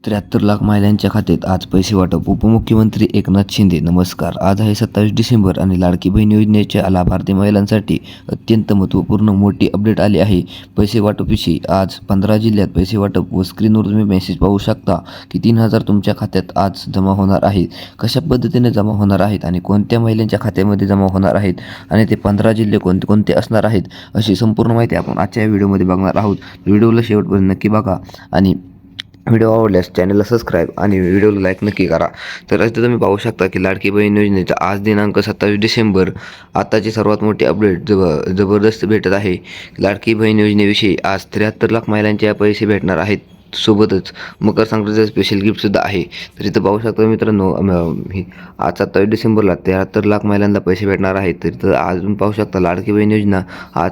73 लाख महिलांच्या खात्यात आज पैसे वाटप. उपमुख्यमंत्री एकनाथ शिंदे. नमस्कार. आज आहे 27 डिसेंबर आणि लाडकी बहीण योजनेच्या लाभार्थी महिलांसाठी अत्यंत महत्त्वपूर्ण मोठी अपडेट आली आहे. पैसे वाटपविषयी आज 15 जिल्ह्यात पैसे वाटप व स्क्रीनवर तुम्ही मेसेज पाहू शकता की 3,000 तुमच्या खात्यात आज जमा होणार आहेत. कशा पद्धतीने जमा होणार आहेत आणि कोणत्या महिलांच्या खात्यामध्ये जमा होणार आहेत आणि ते 15 जिल्हे कोणते कोणते असणार आहेत अशी संपूर्ण माहिती आपण आजच्या व्हिडिओमध्ये बघणार आहोत. व्हिडिओला शेवटपर्यंत नक्की बघा आणि व्हिडिओ आवडल्यास चॅनलला सबस्क्राईब आणि व्हिडिओला लाईक नक्की करा. तर इथं तुम्ही पाहू शकता की लाडकी बहीण योजनेचा आज दिनांक 27 डिसेंबर आताची सर्वात मोठी अपडेट जबरदस्त भेटत आहे. लाडकी बहीण योजनेविषयी आज 73 लाख महिलांचे पैसे भेटणार आहेत. सोबतच मकर संक्रांतीचं स्पेशल गिफ्टसुद्धा आहे. तर इथं पाहू शकता मित्रांनो, आज 27 डिसेंबरला 73 लाख महिलांना पैसे भेटणार आहेत. तर इथं अजून पाहू शकता लाडकी बहीण योजना आज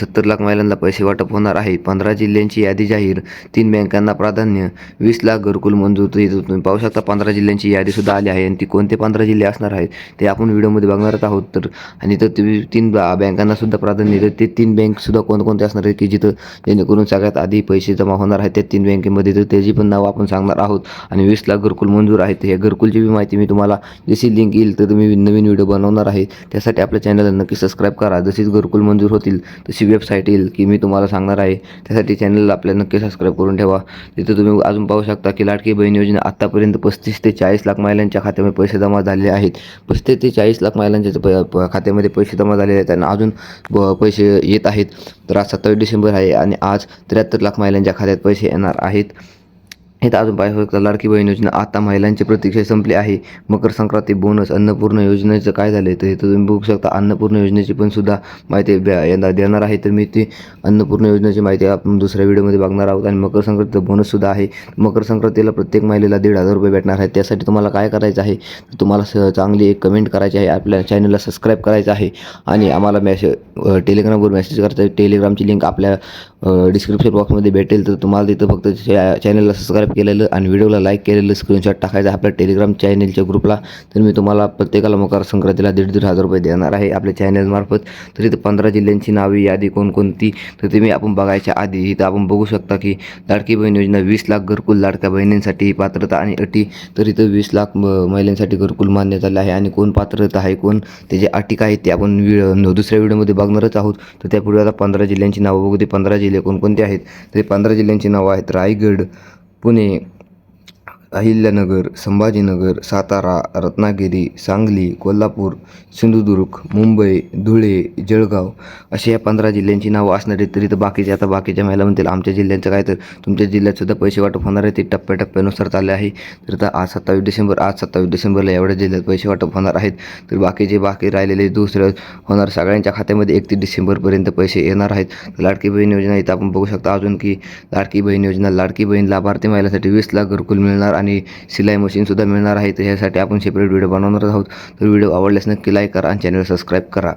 70 लाख महिलांना पैसे वाटप होणार आहे. 15 जिल्ह्यांची यादी जाहीर. 3 बँकांना प्राधान्य. 20 लाख घरकुल मंजूर. तर इथं तुम्ही पाहू शकता 15 जिल्ह्यांची यादीसुद्धा आली आहे आणि ती कोणते 15 जिल्हे असणार आहेत ते आपण व्हिडिओमध्ये बघणारच आहोत. तर आणि तर 3 बँकांना सुद्धा प्राधान्य. तर ते 3 बँकसुद्धा कोणकोणते असणार आहेत की जिथं जेणेकरून सगळ्यात आधी पैसे जमा होणार आहेत त्या 3 बँकेमध्ये. तर त्याची पण नाव आपण सांगणार आहोत. आणि 20 लाख घरकुल मंजूर आहेत. हे घरकुलची बी माहिती मी तुम्हाला जशी लिंक येईल तर तुम्ही नवीन व्हिडिओ बनवणार आहे. त्यासाठी आपल्या चॅनलला नक्की सबस्क्राईब करा. जशीच घरकुल मंजूर होतील तशी वेबसाईट येईल की मी तुम्हाला सांगणार आहे. त्यासाठी चॅनलला आपल्या नक्की सबस्क्राईब करून ठेवा. तिथं तुम्ही अजून पाहू शकता की लाडकी बहीण योजना आत्तापर्यंत 35 ते 40 लाख महिलांच्या खात्यामध्ये पैसे जमा झालेले आहेत. 35 ते 40 लाख महिलांच्या खात्यामध्ये पैसे जमा झालेले आहेत आणि अजून पैसे येत आहेत. तर आज 27 डिसेंबर आहे आणि आज 73 लाख महिलांच्या खात्यात पैसे येणार आहेत. इथं अजून पाहू शकता लाडकी बहीण योजना आता महिलांची प्रतीक्षा संपली आहे. मकर संक्रांती बोनस. अन्नपूर्णा योजनेचं काय झालं तर इथं तुम्ही बघू शकता अन्नपूर्णा योजनेची पण सुद्धा माहिती यंदा देणार आहे. तर मी ती अन्नपूर्णा योजनेची माहिती आपण दुसऱ्या व्हिडिओमध्ये बघणार आहोत. आणि मकर संक्रांतीचा बोनससुद्धा आहे. मकर संक्रांतीला प्रत्येक महिलेला 1,500 रुपये भेटणार आहेत. त्यासाठी तुम्हाला काय करायचं आहे तर तुम्हाला चांगली एक कमेंट करायची आहे. आपल्या चॅनलला सबस्क्राईब करायचं आहे आणि आम्हाला टेलिग्रामवर मेसेज करायचा आहे. टेलिग्रामची लिंक आपल्या डिस्क्रिप्शन बॉक्समध्ये भेटेल. तर तुम्हाला तिथं फक्त चॅनलला सबस्क्राईब केलेलं आणि व्हिडिओला लाईक केलेलं स्क्रीनशॉट टाकायचं आपल्या टेलिग्राम चॅनलच्या ग्रुपला. तर मी तुम्हाला प्रत्येकाला मकर संक्रांतीला 1,500 रुपये देणार आहे आपल्या चॅनलमार्फत. तर इथं 15 जिल्ह्यांची नावे यादी कोणकोणती तर तुम्ही आपण बघायच्या आधी इथं आपण बघू शकता की लाडकी बहीण योजना 20 लाख घरकुल लाडक्या बहिणींसाठी पात्रता आणि अटी. तर इथं 20 लाख महिलांसाठी घरकुल मान्य झालं आहे आणि कोण पात्रता आहे कोण त्याचे अटी काय आहेत ते आपण दुसऱ्या व्हिडिओमध्ये बघणारच आहोत. तर त्यापूर्वी आता 15 जिल्ह्यांची नावं बघू. ते 15 जिल्हे कोणकोणते आहेत तर 15 जिल्ह्यांची नावं आहेत रायगड, पुणे, अहिल्यानगर, संभाजीनगर, सातारा, रत्नागिरी, सांगली, कोल्हापूर, सिंधुदुर्ग, मुंबई, धुळे, जळगाव असे या 15 जिल्ह्यांची नावं असणार आहेत. तरी तर बाकीच्या महिला म्हणतील आमच्या जिल्ह्यांचं काय तर तुमच्या जिल्ह्यातसुद्धा पैसे वाटप होणार आहे. ते टप्प्याटप्प्यानुसार चालले आहे. तर आता आज 27 डिसेंबरला एवढ्या जिल्ह्यात पैसे वाटप होणार आहेत. तर बाकी राहिलेले दुसरं होणार सगळ्यांच्या खात्यामध्ये 31 डिसेंबरपर्यंत पैसे येणार आहेत. लाडकी बहीण योजना इथं आपण बघू शकता अजून की लाडकी बहीण योजना लाडकी बहीण लाभार्थी महिलांसाठी 20 लाख घरकुल मिळणार आणि सिलाई मशीनसुद्धा मिळणार आहे. तर ह्यासाठी आपण सेपरेट व्हिडिओ बनवणार आहोत. तर व्हिडिओ आवडल्यास नक्की लाईक करा आणि चॅनल सबस्क्राईब करा.